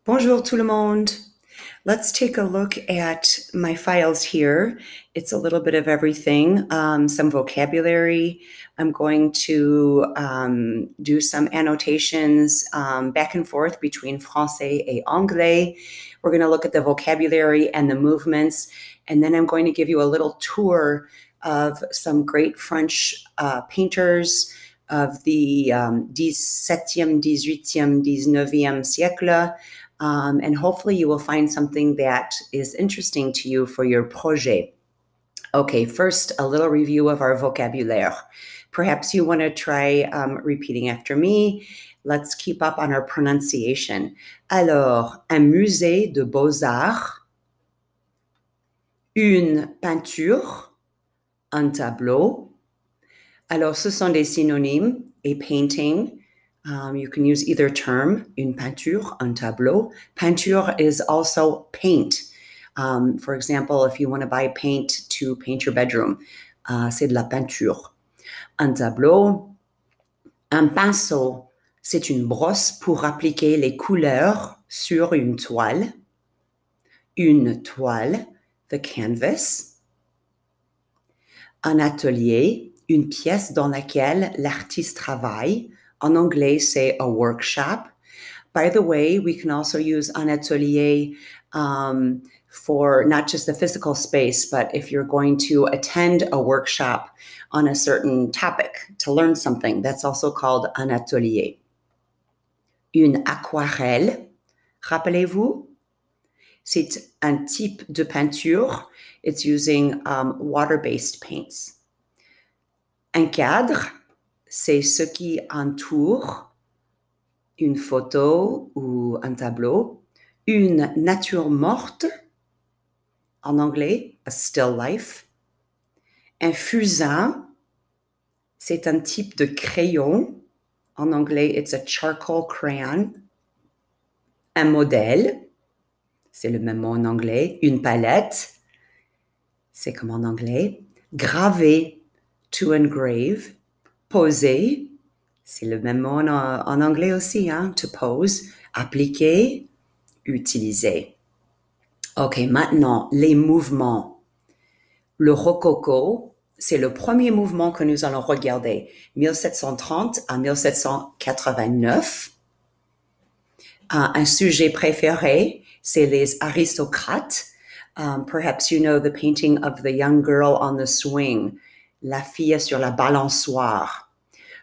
Bonjour tout le monde. Let's take a look at my files here. It's a little bit of everything, some vocabulary. I'm going to do some annotations back and forth between français et anglais. We're going to look at the vocabulary and the movements, and then I'm going to give you a little tour of some great French painters of the 17e, 18e, 19e siècle. And hopefully you will find something that is interesting to you for your projet. Okay, first, a little review of our vocabulaire. Perhaps you want to try repeating after me. Let's keep up on our pronunciation. Alors, un musée de beaux-arts, une peinture, un tableau. Alors, ce sont des synonymes, a painting. You can use either term, une peinture, un tableau. Peinture is also paint. For example, if you want to buy paint to paint your bedroom, c'est de la peinture. Un tableau, un pinceau, c'est une brosse pour appliquer les couleurs sur une toile. Une toile, the canvas. Un atelier, une pièce dans laquelle l'artiste travaille. En anglais, c'est a workshop. By the way, we can also use un atelier for not just the physical space, but if you're going to attend a workshop on a certain topic to learn something, that's also called un atelier. Une aquarelle, rappelez-vous, c'est un type de peinture. It's using water-based paints. Un cadre, c'est ce qui entoure une photo ou un tableau. Une nature morte, en anglais, a still life. Un fusain, c'est un type de crayon. En anglais, it's a charcoal crayon. Un modèle, c'est le même mot en anglais. Une palette, c'est comme en anglais. Graver, to engrave. Poser, c'est le même mot en anglais aussi, hein, to pose. Appliquer, utiliser. OK, maintenant, les mouvements. Le rococo, c'est le premier mouvement que nous allons regarder, 1730 à 1789. Un sujet préféré, c'est les aristocrates. Perhaps you know the painting of the young girl on the swing, la fille sur la balançoire.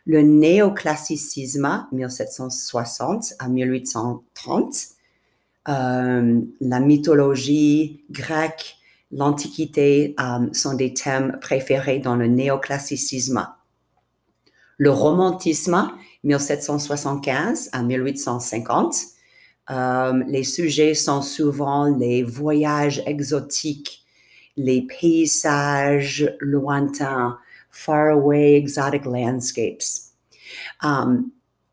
Le néoclassicisme, 1760 à 1830. La mythologie grecque, l'Antiquité sont des thèmes préférés dans le néoclassicisme. Le romantisme, 1775 à 1850. Les sujets sont souvent les voyages exotiques, les paysages lointains, faraway exotic landscapes.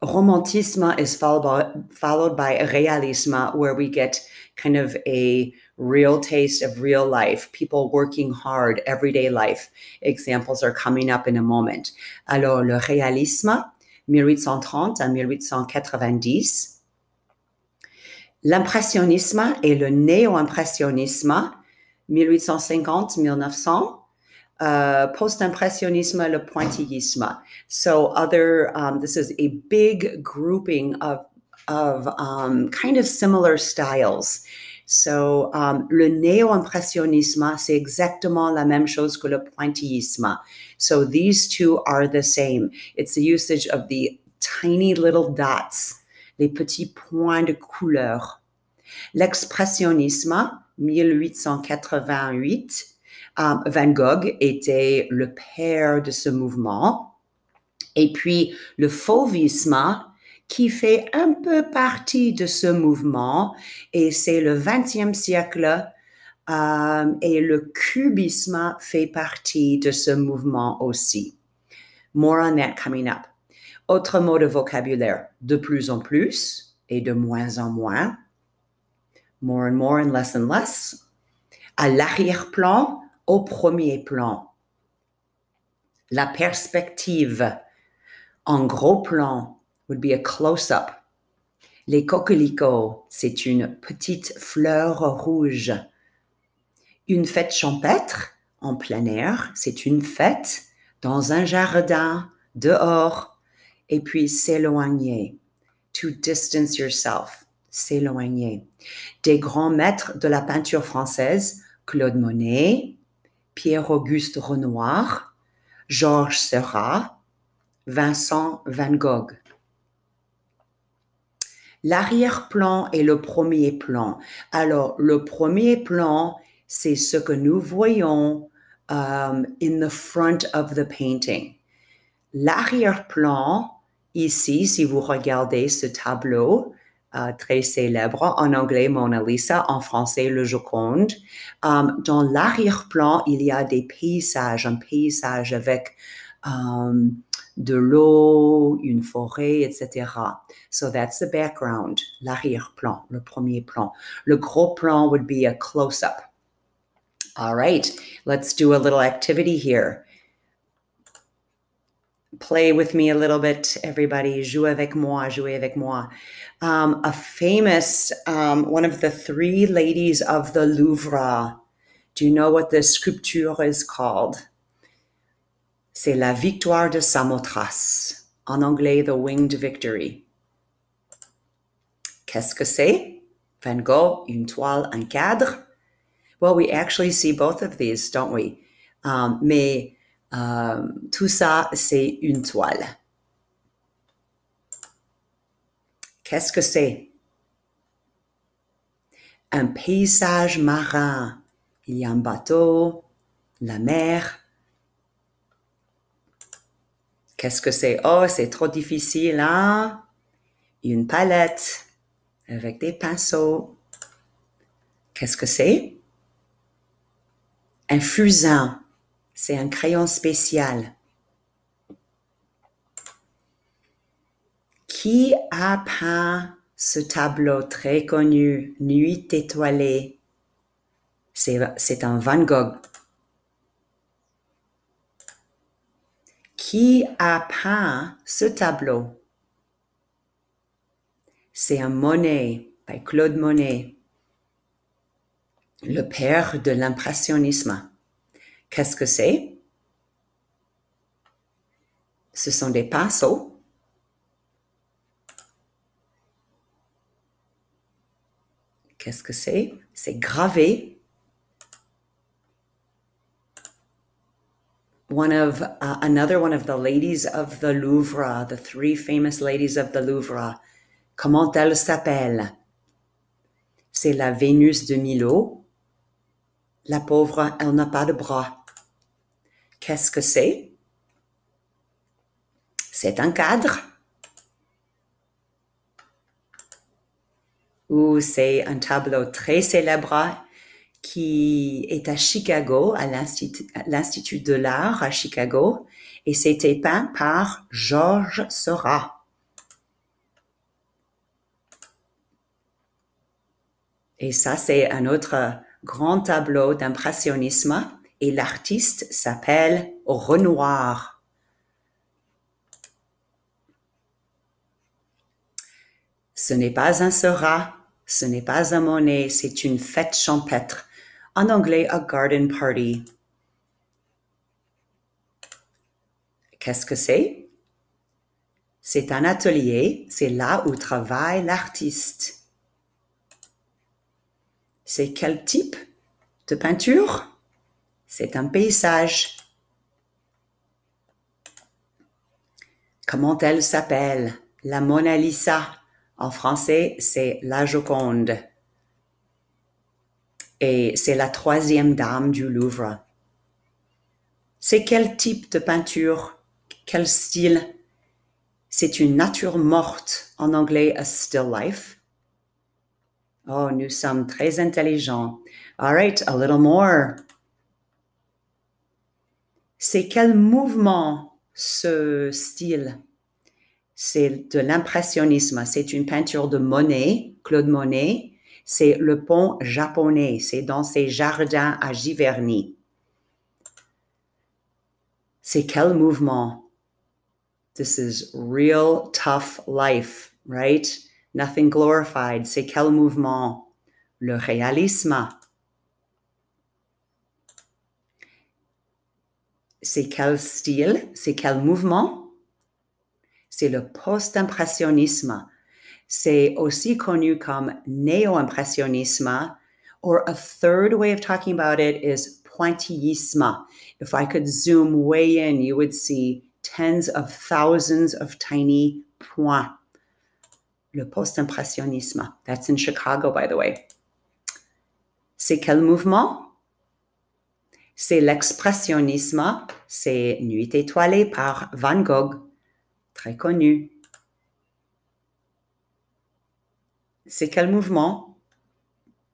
Romantisme is followed by réalisme, where we get kind of a real taste of real life, people working hard, everyday life. Examples are coming up in a moment. Alors, le réalisme, 1830 à 1890. L'impressionnisme et le néo-impressionnisme, 1850-1900. Post-impressionisme, le pointillisme. So this is a big grouping of kind of similar styles. So le néo-impressionnisme, c'est exactement la même chose que le pointillisme. So these two are the same. It's the usage of the tiny little dots, les petits points de couleur. L'expressionnisme, 1888. Van Gogh était le père de ce mouvement. Et puis, le fauvisme, qui fait un peu partie de ce mouvement, et c'est le XXe siècle, et le cubisme fait partie de ce mouvement aussi. More on that coming up. Autre mot de vocabulaire, de plus en plus et de moins en moins. More and more and less. À l'arrière-plan, au premier plan. La perspective en gros plan would be a close-up. Les coquelicots, c'est une petite fleur rouge. Une fête champêtre en plein air, c'est une fête dans un jardin, dehors. Et puis s'éloigner. To distance yourself. S'éloigner. Des grands maîtres de la peinture française, Claude Monet, Pierre-Auguste Renoir, Georges Seurat, Vincent Van Gogh. L'arrière-plan et le premier plan. Alors, le premier plan, c'est ce que nous voyons in the front of the painting. L'arrière-plan, ici, si vous regardez ce tableau très célèbre, en anglais Mona Lisa, en français le Joconde, dans l'arrière-plan, il y a des paysages, un paysage avec de l'eau, une forêt, etc. So that's the background, l'arrière-plan, le premier plan. Le gros plan would be a close-up. All right, let's do a little activity here. Play with me a little bit, everybody. Jouez avec moi, jouez avec moi. A famous, one of the three ladies of the Louvre. Do you know what the sculpture is called? C'est la victoire de Samothrace. En anglais, the winged victory. Qu'est-ce que c'est? Van Gogh, une toile, un cadre. Well, we actually see both of these, don't we? Mais tout ça, c'est une toile. Qu'est-ce que c'est? Un paysage marin. Il y a un bateau, la mer. Qu'est-ce que c'est? Oh, c'est trop difficile, hein? Une palette avec des pinceaux. Qu'est-ce que c'est? Un fusain. C'est un crayon spécial. Qui a peint ce tableau très connu, Nuit étoilée? C'est un Van Gogh. Qui a peint ce tableau? C'est un Monet, by Claude Monet, le père de l'impressionnisme. Qu'est-ce que c'est? Ce sont des pinceaux. Qu'est-ce que c'est? C'est gravé. Another one of the ladies of the Louvre, the three famous ladies of the Louvre. Comment elle s'appelle? C'est la Vénus de Milo. La pauvre, elle n'a pas de bras. Qu'est-ce que c'est? C'est un cadre. Ou c'est un tableau très célèbre qui est à Chicago, à l'Institut de l'Art à Chicago, et c'était peint par Georges Seurat. Et ça, c'est un autre grand tableau d'impressionnisme, et l'artiste s'appelle Renoir. Ce n'est pas un Seurat, ce n'est pas un Monet, c'est une fête champêtre. En anglais, a garden party. Qu'est-ce que c'est? C'est un atelier, c'est là où travaille l'artiste. C'est quel type de peinture? C'est un paysage. Comment elle s'appelle? La Mona Lisa. En français, c'est la Joconde. Et c'est la troisième dame du Louvre. C'est quel type de peinture? Quel style? C'est une nature morte. En anglais, a still life. Oh, nous sommes très intelligents. All right, a little more. C'est quel mouvement, ce style? C'est de l'impressionnisme. C'est une peinture de Monet, Claude Monet. C'est le pont japonais. C'est dans ses jardins à Giverny. C'est quel mouvement? This is real tough life, right? Nothing glorified. C'est quel mouvement? Le réalisme. C'est quel style? C'est quel mouvement? C'est le post-impressionnisme. C'est aussi connu comme néo-impressionnisme, or a third way of talking about it is pointillisme. If I could zoom way in, you would see tens of thousands of tiny points. Le post-impressionnisme. That's in Chicago, by the way. C'est quel mouvement? C'est l'expressionnisme. C'est Nuit étoilée par Van Gogh. Très connu. C'est quel mouvement?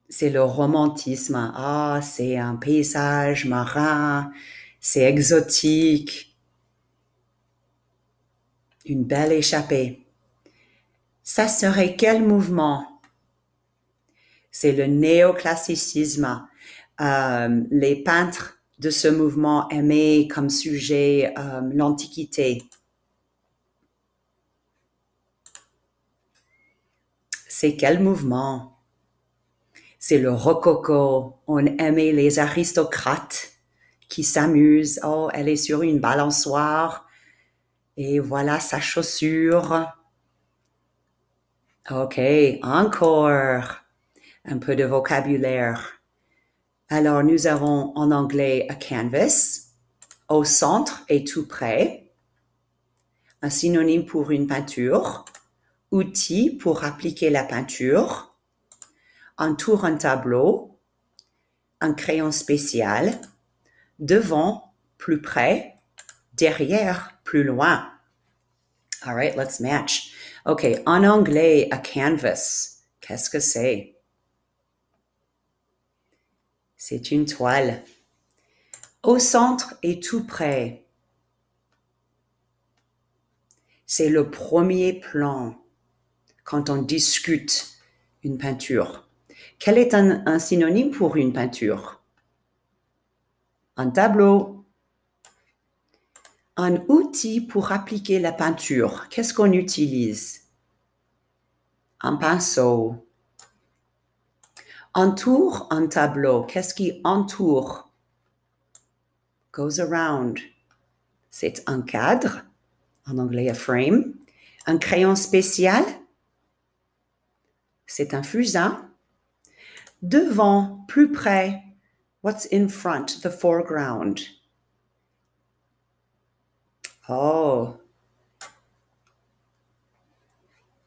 C'est le romantisme. Ah, c'est un paysage marin. C'est exotique. Une belle échappée. Ça serait quel mouvement? C'est le néoclassicisme. Les peintres de ce mouvement aimaient comme sujet l'Antiquité. C'est quel mouvement? C'est le rococo. On aimait les aristocrates qui s'amusent. Oh, elle est sur une balançoire. Et voilà sa chaussure. OK, encore un peu de vocabulaire. Alors, nous avons en anglais a canvas, au centre et tout près, un synonyme pour une peinture, outil pour appliquer la peinture, entoure un tableau, un crayon spécial, devant, plus près, derrière, plus loin. All right, let's match. OK, en anglais, a canvas, qu'est-ce que c'est? C'est une toile. Au centre et tout près. C'est le premier plan quand on discute une peinture. Quel est un synonyme pour une peinture? Un tableau. Un outil pour appliquer la peinture. Qu'est-ce qu'on utilise? Un pinceau. Entoure un tableau. Qu'est-ce qui entoure? Goes around. C'est un cadre, en anglais a frame. Un crayon spécial, c'est un fusain. Devant, plus près, what's in front, the foreground? Oh,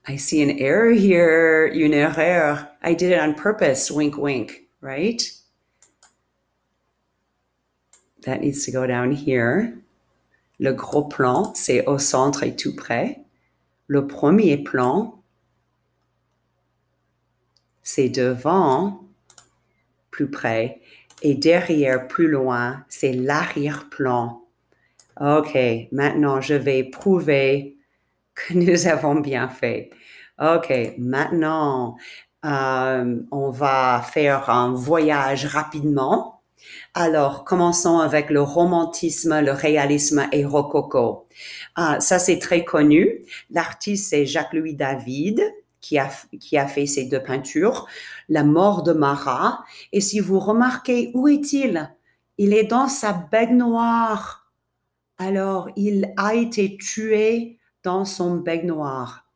I see an error here, une erreur. I did it on purpose, wink, wink, right? That needs to go down here. Le gros plan, c'est au centre et tout près. Le premier plan, c'est devant, plus près. Et derrière, plus loin, c'est l'arrière-plan. OK, maintenant, je vais prouver que nous avons bien fait. OK, maintenant, on va faire un voyage rapidement. Alors, commençons avec le romantisme, le réalisme et rococo. Ça, c'est très connu. L'artiste, c'est Jacques-Louis David, qui a fait ces deux peintures. La mort de Marat. Et si vous remarquez, où est-il? Il est dans sa baignoire. Alors, il a été tué dans son baignoire.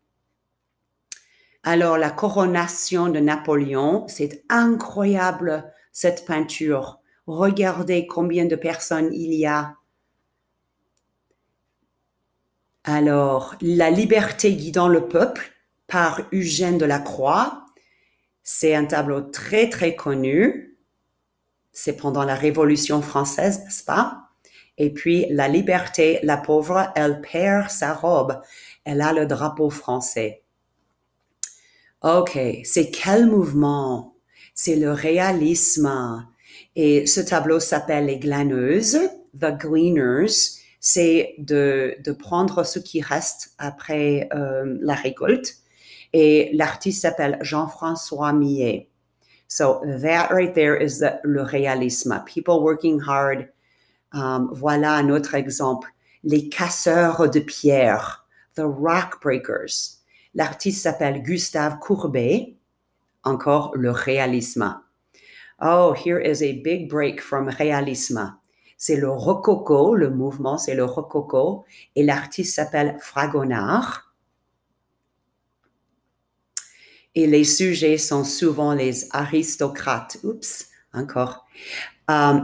Alors, la coronation de Napoléon, c'est incroyable, cette peinture. Regardez combien de personnes il y a. Alors, La liberté guidant le peuple par Eugène Delacroix. C'est un tableau très, très connu. C'est pendant la Révolution française, n'est-ce pas? Et puis, La liberté, la pauvre, elle perd sa robe. Elle a le drapeau français. OK, c'est quel mouvement? C'est le réalisme. Et ce tableau s'appelle Les Glaneuses, The Gleaners. C'est de prendre ce qui reste après la récolte. Et l'artiste s'appelle Jean-François Millet. So that right there is le réalisme. People working hard. Voilà un autre exemple. Les casseurs de pierre, the rock breakers. L'artiste s'appelle Gustave Courbet. Encore le réalisme. Oh, here is a big break from réalisme. C'est le rococo, le mouvement, c'est le rococo. Et l'artiste s'appelle Fragonard. Et les sujets sont souvent les aristocrates. Oups, encore.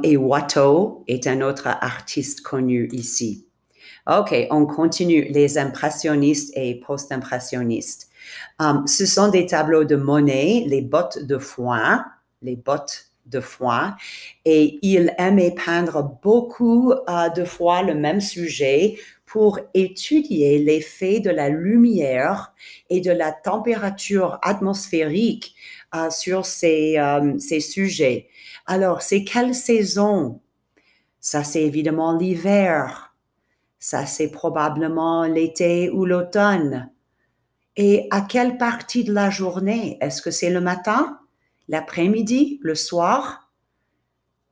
Et Watteau est un autre artiste connu ici. OK, on continue. Les impressionnistes et post-impressionnistes. Ce sont des tableaux de Monet, les bottes de foin, et il aimait peindre beaucoup de fois le même sujet pour étudier l'effet de la lumière et de la température atmosphérique sur ces sujets. Alors, c'est quelle saison? Ça, c'est évidemment l'hiver. Ça, c'est probablement l'été ou l'automne. Et à quelle partie de la journée? Est-ce que c'est le matin, l'après-midi, le soir?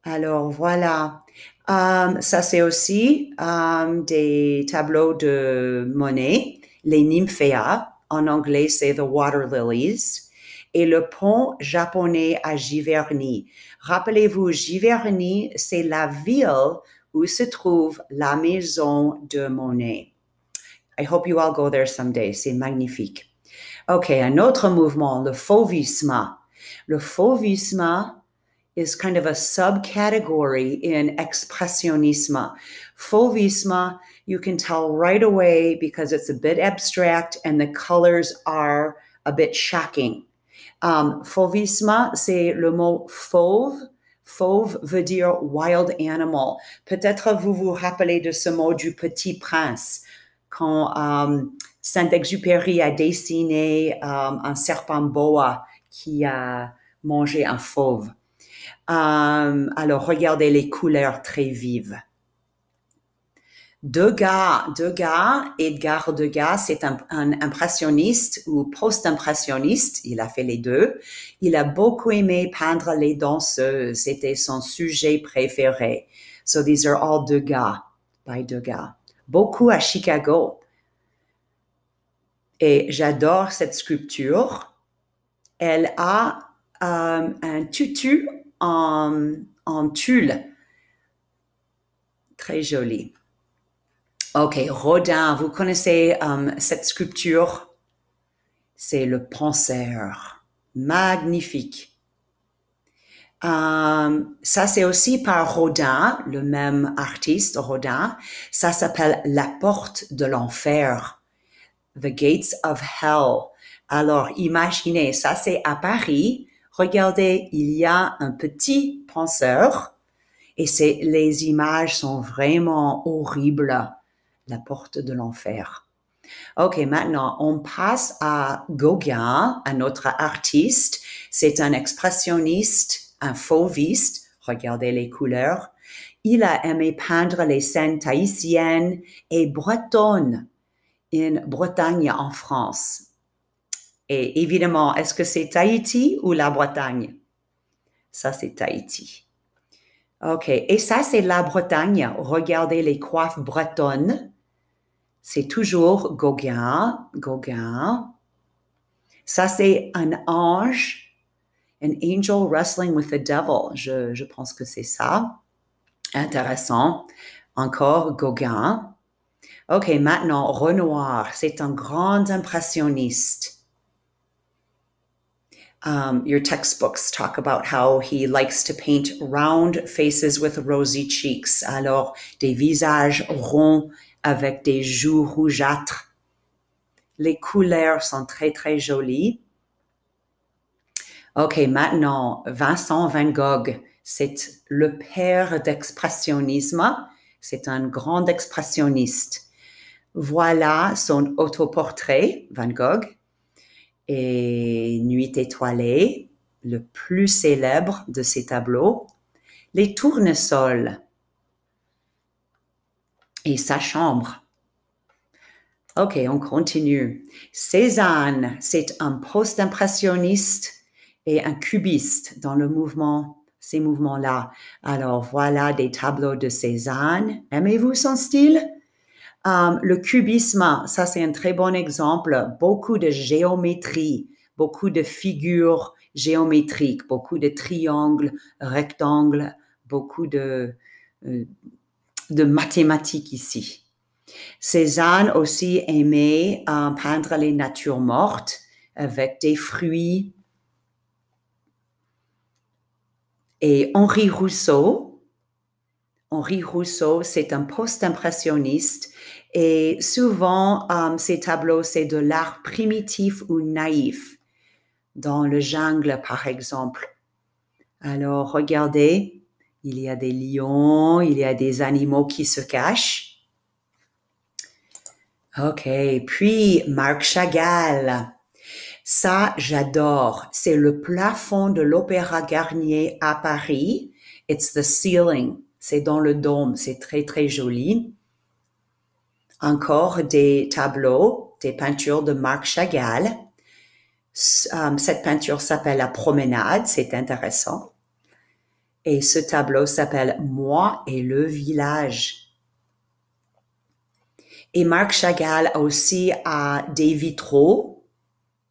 Alors, voilà. Ça, c'est aussi des tableaux de Monet, les nymphéas. En anglais, c'est The Water Lilies. Et le pont japonais à Giverny. Rappelez-vous, Giverny, c'est la ville où se trouve la maison de Monet. I hope you all go there someday. C'est magnifique. OK, un autre mouvement, le fauvisme. Le fauvisme is kind of a subcategory in expressionisme. Fauvisme, you can tell right away because it's a bit abstract and the colors are a bit shocking. Fauvisme, c'est le mot fauve. Fauve veut dire wild animal. Peut-être vous vous rappelez de ce mot du Petit Prince, quand Saint-Exupéry a dessiné un serpent boa qui a mangé un fauve. Alors, regardez les couleurs très vives. Degas, Edgar Degas, c'est un impressionniste ou post-impressionniste, il a fait les deux. Il a beaucoup aimé peindre les danseuses, c'était son sujet préféré. So these are all Degas, by Degas. Beaucoup à Chicago. Et j'adore cette sculpture. Elle a un tutu en tulle. Très joli. OK, Rodin, vous connaissez cette sculpture? C'est le penseur. Magnifique. Ça, c'est aussi par Rodin, le même artiste, Rodin. Ça s'appelle La porte de l'enfer. The Gates of Hell. Alors, imaginez, ça c'est à Paris. Regardez, il y a un petit penseur et les images sont vraiment horribles. La porte de l'enfer. OK, maintenant, on passe à Gauguin, un autre artiste. C'est un expressionniste, un fauviste. Regardez les couleurs. Il a aimé peindre les scènes tahitiennes et bretonnes en Bretagne, en France. Et évidemment, est-ce que c'est Tahiti ou la Bretagne? Ça, c'est Tahiti. OK, et ça, c'est la Bretagne. Regardez les coiffes bretonnes. C'est toujours Gauguin. Ça, c'est un ange, an angel wrestling with the devil. Je pense que c'est ça. Intéressant. Encore Gauguin. OK, maintenant, Renoir, c'est un grand impressionniste. Your textbooks talk about how he likes to paint round faces with rosy cheeks. Alors, des visages ronds avec des joues rougeâtres. Les couleurs sont très, très jolies. OK, maintenant, Vincent Van Gogh, c'est le père d'expressionnisme. C'est un grand expressionniste. Voilà son autoportrait, Van Gogh. Et Nuit étoilée, le plus célèbre de ses tableaux. Les tournesols. Et sa chambre. OK, on continue. Cézanne, c'est un post-impressionniste et un cubiste dans ces mouvements-là. Alors, voilà des tableaux de Cézanne. Aimez-vous son style? Le cubisme, ça c'est un très bon exemple. Beaucoup de géométrie, beaucoup de figures géométriques, beaucoup de triangles, rectangles, beaucoup de mathématiques ici. Cézanne aussi aimait peindre les natures mortes avec des fruits. Et Henri Rousseau, c'est un post-impressionniste et souvent ces tableaux, c'est de l'art primitif ou naïf, dans le jungle par exemple. Alors regardez, il y a des lions, il y a des animaux qui se cachent. Ok, puis Marc Chagall. Ça, j'adore. C'est le plafond de l'Opéra Garnier à Paris. It's the ceiling. C'est dans le dôme. C'est très, très joli. Encore des tableaux, des peintures de Marc Chagall. Cette peinture s'appelle La Promenade. C'est intéressant. Et ce tableau s'appelle Moi et le village. Et Marc Chagall aussi a des vitraux,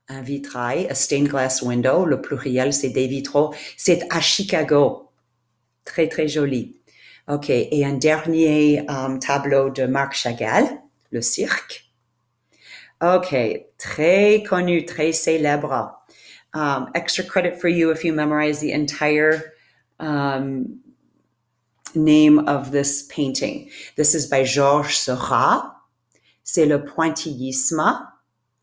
un vitrail, a stained glass window, le pluriel c'est des vitraux, c'est à Chicago, très très joli. Ok, et un dernier tableau de Marc Chagall, le cirque. Ok, très connu, très célèbre. Extra credit for you if you memorize the entire name of this painting. This is by Georges Seurat. C'est le pointillisme,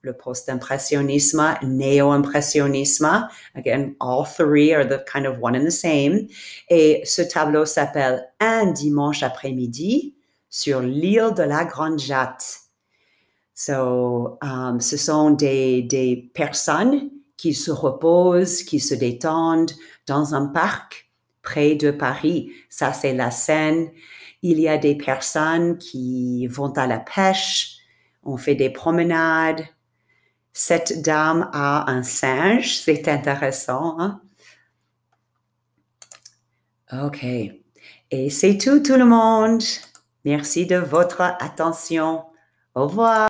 le post-impressionnisme, néo-impressionnisme. Again, all three are the kind of one and the same. Et ce tableau s'appelle Un dimanche après-midi sur l'île de la Grande Jatte. So, ce sont des personnes qui se reposent, qui se détendent dans un parc près de Paris. Ça, c'est la Seine. Il y a des personnes qui vont à la pêche, on fait des promenades. Cette dame a un singe, c'est intéressant. Hein? OK. Et c'est tout le monde. Merci de votre attention. Au revoir.